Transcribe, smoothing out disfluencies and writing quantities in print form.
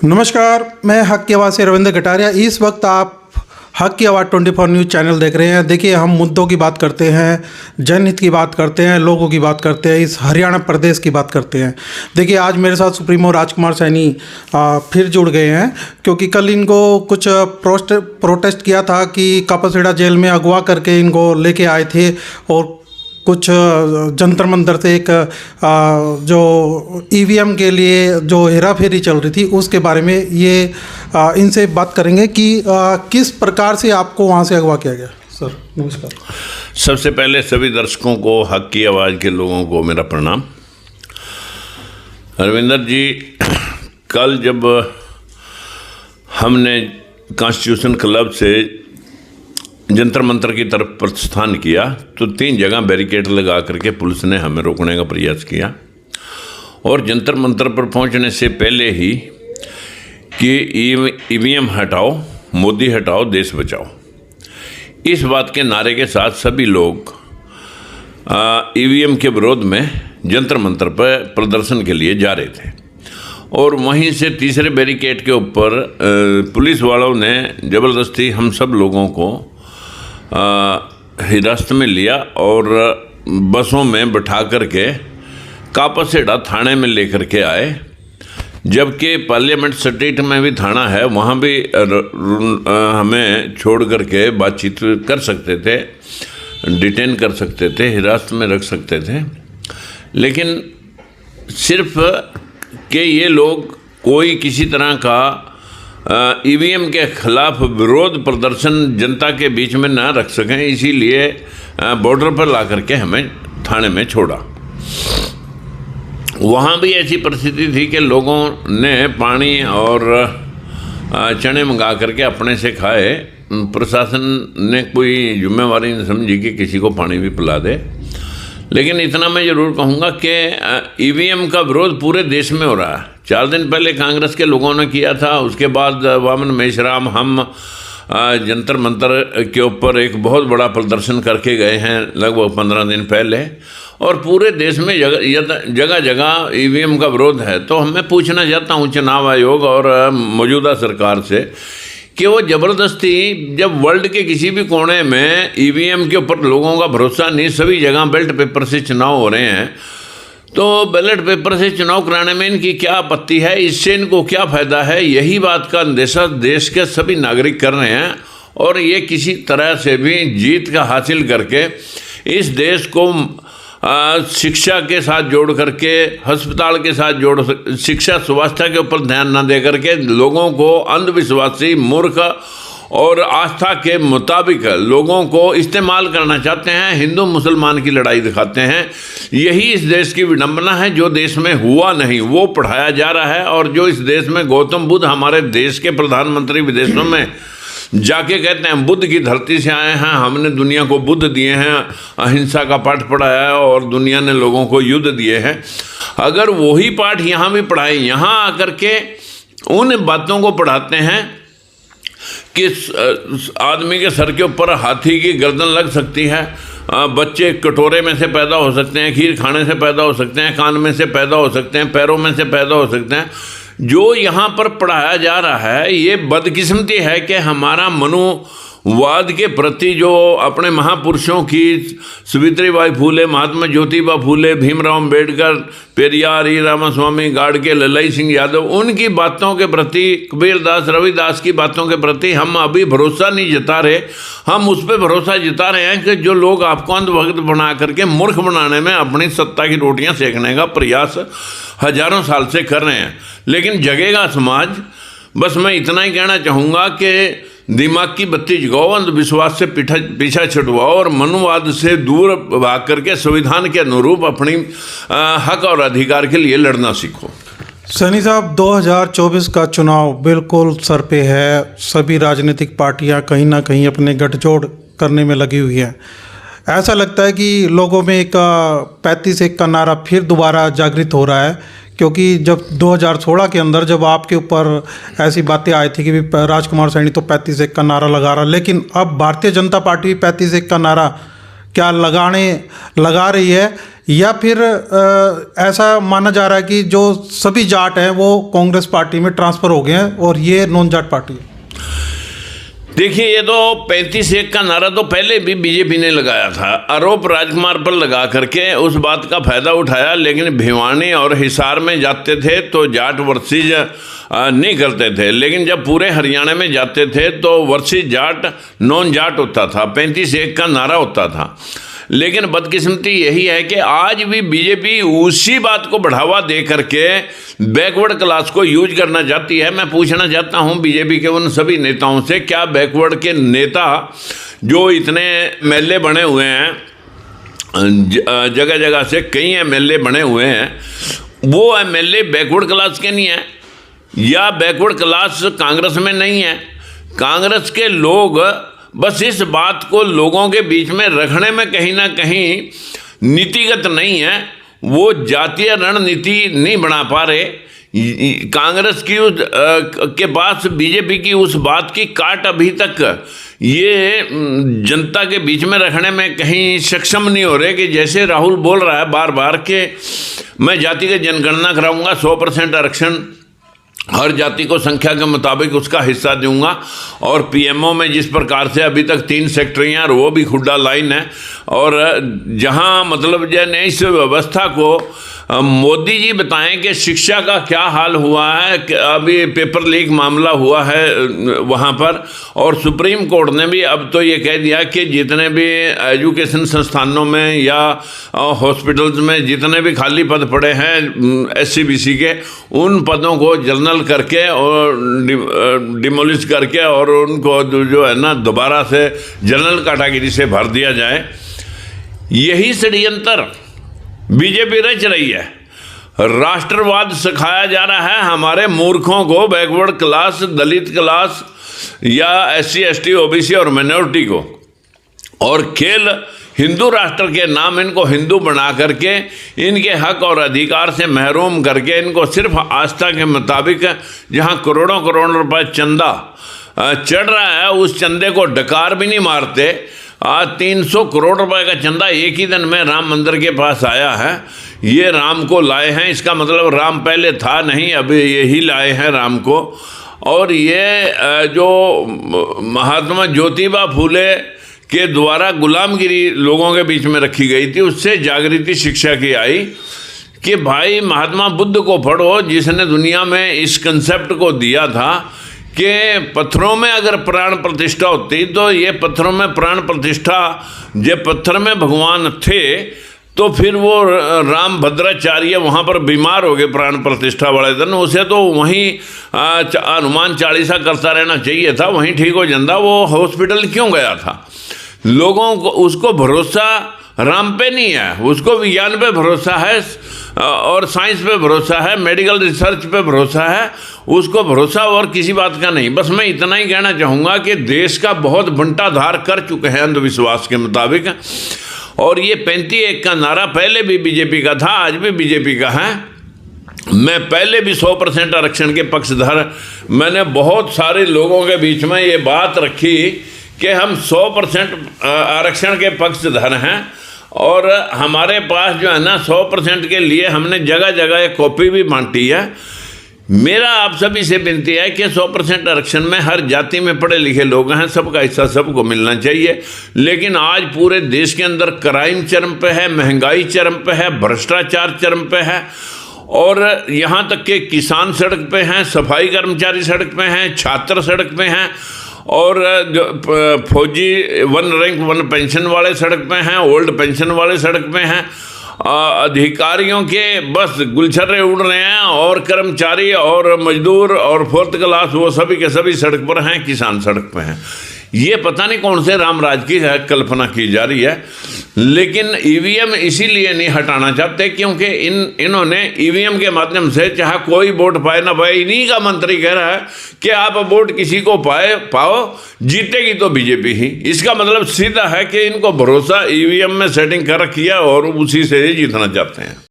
नमस्कार, मैं हक की आवाज़ से रविंद्र कटारिया। इस वक्त आप हक की आवाज़ 24 न्यूज़ चैनल देख रहे हैं। देखिए, हम मुद्दों की बात करते हैं, जनहित की बात करते हैं, लोगों की बात करते हैं, इस हरियाणा प्रदेश की बात करते हैं। देखिए, आज मेरे साथ सुप्रीमो राजकुमार सैनी फिर जुड़ गए हैं, क्योंकि कल इनको कुछ प्रोटेस्ट किया था कि कापासीढ़ा जेल में अगवा करके इनको लेके आए थे और कुछ जंतर मंतर से एक जो ईवीएम के लिए जो हेरा फेरी चल रही थी उसके बारे में ये इनसे बात करेंगे कि किस प्रकार से आपको वहाँ से अगवा किया गया। सर नमस्कार। सबसे पहले सभी दर्शकों को, हक की आवाज़ के लोगों को मेरा प्रणाम। रविंदर जी, कल जब हमने कॉन्स्टिट्यूशन क्लब से जंतर मंतर की तरफ प्रस्थान किया तो 3 जगह बैरिकेड लगा करके पुलिस ने हमें रोकने का प्रयास किया और जंतर मंतर पर पहुंचने से पहले ही कि ईवीएम हटाओ, मोदी हटाओ, देश बचाओ, इस बात के नारे के साथ सभी लोग ईवीएम के विरोध में जंतर मंतर पर प्रदर्शन के लिए जा रहे थे और वहीं से तीसरे बैरिकेड के ऊपर पुलिस वालों ने ज़बरदस्ती हम सब लोगों को हिरासत में लिया और बसों में बिठा करके कापासीढ़ा थाने में लेकर के आए, जबकि पार्लियामेंट स्ट्रीट में भी थाना है, वहाँ भी हमें छोड़ करके बातचीत कर सकते थे, डिटेन कर सकते थे, हिरासत में रख सकते थे। लेकिन सिर्फ कि ये लोग कोई किसी तरह का ईवीएम के खिलाफ विरोध प्रदर्शन जनता के बीच में ना रख सकें, इसीलिए बॉर्डर पर ला करके हमें थाने में छोड़ा। वहाँ भी ऐसी परिस्थिति थी कि लोगों ने पानी और चने मंगा करके अपने से खाए। प्रशासन ने कोई जिम्मेवारी नहीं समझी कि किसी को पानी भी पिला दे। लेकिन इतना मैं ज़रूर कहूँगा कि ईवीएम का विरोध पूरे देश में हो रहा है। 4 दिन पहले कांग्रेस के लोगों ने किया था, उसके बाद वामन मेश्राम हम जंतर मंतर के ऊपर एक बहुत बड़ा प्रदर्शन करके गए हैं लगभग 15 दिन पहले, और पूरे देश में जगह जगह ईवीएम का विरोध है। तो मैं पूछना चाहता हूँ चुनाव आयोग और मौजूदा सरकार से कि वो ज़बरदस्ती, जब वर्ल्ड के किसी भी कोने में ईवीएम के ऊपर लोगों का भरोसा नहीं, सभी जगह बैलेट पेपर से चुनाव हो रहे हैं, तो बैलेट पेपर से चुनाव कराने में इनकी क्या आपत्ति है, इससे इनको क्या फ़ायदा है? यही बात का अंदेशा देश के सभी नागरिक कर रहे हैं और ये किसी तरह से भी जीत का हासिल करके इस देश को शिक्षा के साथ जोड़ करके, अस्पताल के साथ जोड़, शिक्षा स्वास्थ्य के ऊपर ध्यान न दे करके लोगों को अंधविश्वासी, मूर्ख और आस्था के मुताबिक लोगों को इस्तेमाल करना चाहते हैं, हिंदू मुसलमान की लड़ाई दिखाते हैं। यही इस देश की विडंबना है। जो देश में हुआ नहीं वो पढ़ाया जा रहा है, और जो इस देश में गौतम बुद्ध, हमारे देश के प्रधानमंत्री विदेशों में जाके कहते हैं बुद्ध की धरती से आए हैं, हमने दुनिया को बुद्ध दिए हैं, अहिंसा का पाठ पढ़ाया है और दुनिया ने लोगों को युद्ध दिए हैं। अगर वही पाठ यहाँ भी पढ़ाए, यहाँ आकर के उन बातों को पढ़ाते हैं कि आदमी के सर के ऊपर हाथी की गर्दन लग सकती है, बच्चे कटोरे में से पैदा हो सकते हैं, खीर खाने से पैदा हो सकते हैं, कान में से पैदा हो सकते हैं, पैरों में से पैदा हो सकते हैं। जो यहाँ पर पढ़ाया जा रहा है ये बदकिस्मती है कि हमारा मनुवाद के प्रति जो अपने महापुरुषों की, सावित्रीबाई फूले, महात्मा ज्योतिबा फूले, भीमराव अम्बेडकर, पेरियार, ई रामास्वामी, गाडगे, ललाई सिंह यादव, उनकी बातों के प्रति, कबीरदास, रविदास की बातों के प्रति हम अभी भरोसा नहीं जता रहे। हम उस पर भरोसा जता रहे हैं कि जो लोग आपको अंधभक्त बना करके मूर्ख बनाने में अपनी सत्ता की रोटियां सेकने का प्रयास हजारों साल से कर रहे हैं। लेकिन जगेगा समाज। बस मैं इतना ही कहना चाहूँगा कि दिमाग की बत्ती जगाओ, अंधविश्वास से पीछा छुड़वाओ और मनुवाद से दूर भाग करके संविधान के अनुरूप अपनी हक और अधिकार के लिए लड़ना सीखो। सैनी साहब, 2024 का चुनाव बिल्कुल सर पे है। सभी राजनीतिक पार्टियां कहीं ना कहीं अपने गठजोड़ करने में लगी हुई हैं। ऐसा लगता है कि लोगों में एक 35-1 का नारा फिर दोबारा जागृत हो रहा है, क्योंकि जब 2016 के अंदर जब आपके ऊपर ऐसी बातें आई थी कि राजकुमार सैनी तो 35-1 का नारा लगा रहा, लेकिन अब भारतीय जनता पार्टी 35-1 का नारा क्या लगा रही है, या फिर ऐसा माना जा रहा है कि जो सभी जाट हैं वो कांग्रेस पार्टी में ट्रांसफ़र हो गए हैं और ये नॉन जाट पार्टी है? देखिए, ये तो 35-1 का नारा तो पहले भी बीजेपी ने लगाया था, आरोप राजकुमार पर लगा करके उस बात का फायदा उठाया। लेकिन भिवानी और हिसार में जाते थे तो जाट वर्सेस नहीं करते थे, लेकिन जब पूरे हरियाणा में जाते थे तो वर्सेस जाट नॉन जाट होता था, 35-1 का नारा होता था। लेकिन बदकिस्मती यही है कि आज भी बीजेपी उसी बात को बढ़ावा दे करके बैकवर्ड क्लास को यूज करना चाहती है। मैं पूछना चाहता हूं बीजेपी के उन सभी नेताओं से, क्या बैकवर्ड के नेता जो इतने एमएलए बने हुए हैं, जगह जगह से कई एमएलए बने हुए हैं, वो एमएलए बैकवर्ड क्लास के नहीं है, या बैकवर्ड क्लास कांग्रेस में नहीं है? कांग्रेस के लोग बस इस बात को लोगों के बीच में रखने में कहीं ना कहीं नीतिगत नहीं है, वो जातीय रणनीति नहीं बना पा रहे। कांग्रेस की के पास बीजेपी की उस बात की काट अभी तक ये जनता के बीच में रखने में कहीं सक्षम नहीं हो रहे कि जैसे राहुल बोल रहा है बार बार कि मैं जातिगत जनगणना कराऊंगा, 100% आरक्षण हर जाति को संख्या के मुताबिक उसका हिस्सा दूंगा, और पीएमओ में जिस प्रकार से अभी तक 3 सेक्टरियाँ और वो भी खुड्डा लाइन है, और जहां मतलब जो इस व्यवस्था को मोदी जी बताएं कि शिक्षा का क्या हाल हुआ है। अभी पेपर लीक मामला हुआ है वहाँ पर, और सुप्रीम कोर्ट ने भी अब तो ये कह दिया कि जितने भी एजुकेशन संस्थानों में या हॉस्पिटल्स में जितने भी खाली पद पड़े हैं SC-BC के, उन पदों को जनरल करके और डिमोलिश करके और उनको जो है ना दोबारा से जनरल कैटेगरी से भर दिया जाए। यही षड्यंत्र बीजेपी रच रही है। राष्ट्रवाद सिखाया जा रहा है हमारे मूर्खों को, बैकवर्ड क्लास, दलित क्लास या SC ST OBC और माइनॉरिटी को, और खेल हिंदू राष्ट्र के नाम इनको हिंदू बना करके इनके हक और अधिकार से महरूम करके इनको सिर्फ आस्था के मुताबिक जहां करोड़ों करोड़ रुपए चंदा चढ़ रहा है, उस चंदे को डकार भी नहीं मारते। आज 300 करोड़ रुपए का चंदा एक ही दिन में राम मंदिर के पास आया है। ये राम को लाए हैं, इसका मतलब राम पहले था नहीं, अभी यही लाए हैं राम को। और ये जो महात्मा ज्योतिबा फूले के द्वारा गुलामगिरी लोगों के बीच में रखी गई थी, उससे जागृति शिक्षा की आई कि भाई महात्मा बुद्ध को पढ़ो, जिसने दुनिया में इस कंसेप्ट को दिया था कि पत्थरों में अगर प्राण प्रतिष्ठा होती तो ये पत्थरों में प्राण प्रतिष्ठा, जब पत्थर में भगवान थे तो फिर वो राम भद्राचार्य वहाँ पर बीमार हो गए प्राण प्रतिष्ठा वाले दिन, उसे तो वहीं हनुमान चालीसा करता रहना चाहिए था, वहीं ठीक हो जाता। वो हॉस्पिटल क्यों गया था? लोगों को उसको भरोसा राम पे नहीं है, उसको विज्ञान पे भरोसा है और साइंस पे भरोसा है, मेडिकल रिसर्च पे भरोसा है, उसको भरोसा और किसी बात का नहीं। बस मैं इतना ही कहना चाहूँगा कि देश का बहुत बंटाधार कर चुके हैं अंधविश्वास के मुताबिक, और ये 35-1 का नारा पहले भी बीजेपी का था, आज भी बीजेपी का है। मैं पहले भी 100% आरक्षण के पक्षधर, मैंने बहुत सारे लोगों के बीच में ये बात रखी कि हम 100% आरक्षण के पक्षधर हैं, और हमारे पास जो है ना 100% के लिए हमने जगह जगह एक कॉपी भी बांटी है। मेरा आप सभी से विनती है कि 100% आरक्षण में हर जाति में पढ़े लिखे लोग हैं, सबका हिस्सा सबको मिलना चाहिए। लेकिन आज पूरे देश के अंदर क्राइम चरम पे है, महंगाई चरम पे है, भ्रष्टाचार चरम पे है, और यहाँ तक कि किसान सड़क पे हैं, सफाई कर्मचारी सड़क पे हैं, छात्र सड़क पे हैं, और फौजी 1 रैंक 1 पेंशन वाले सड़क पे हैं, ओल्ड पेंशन वाले सड़क पे हैं, अधिकारियों के बस गुलछर्रे उड़ रहे हैं, और कर्मचारी और मजदूर और 4th क्लास वो सभी के सभी सड़क पर हैं, किसान सड़क पे हैं। ये पता नहीं कौन से रामराज की कल्पना की जा रही है। लेकिन ईवीएम इसीलिए नहीं हटाना चाहते क्योंकि इन्होंने ईवीएम के माध्यम से चाहे कोई वोट पाए ना पाए, इन्हीं का मंत्री कह रहा है कि आप वोट किसी को पाओ, जीतेगी तो बीजेपी ही। इसका मतलब सीधा है कि इनको भरोसा ईवीएम में सेटिंग कर रखी है और उसी से ही जीतना चाहते हैं।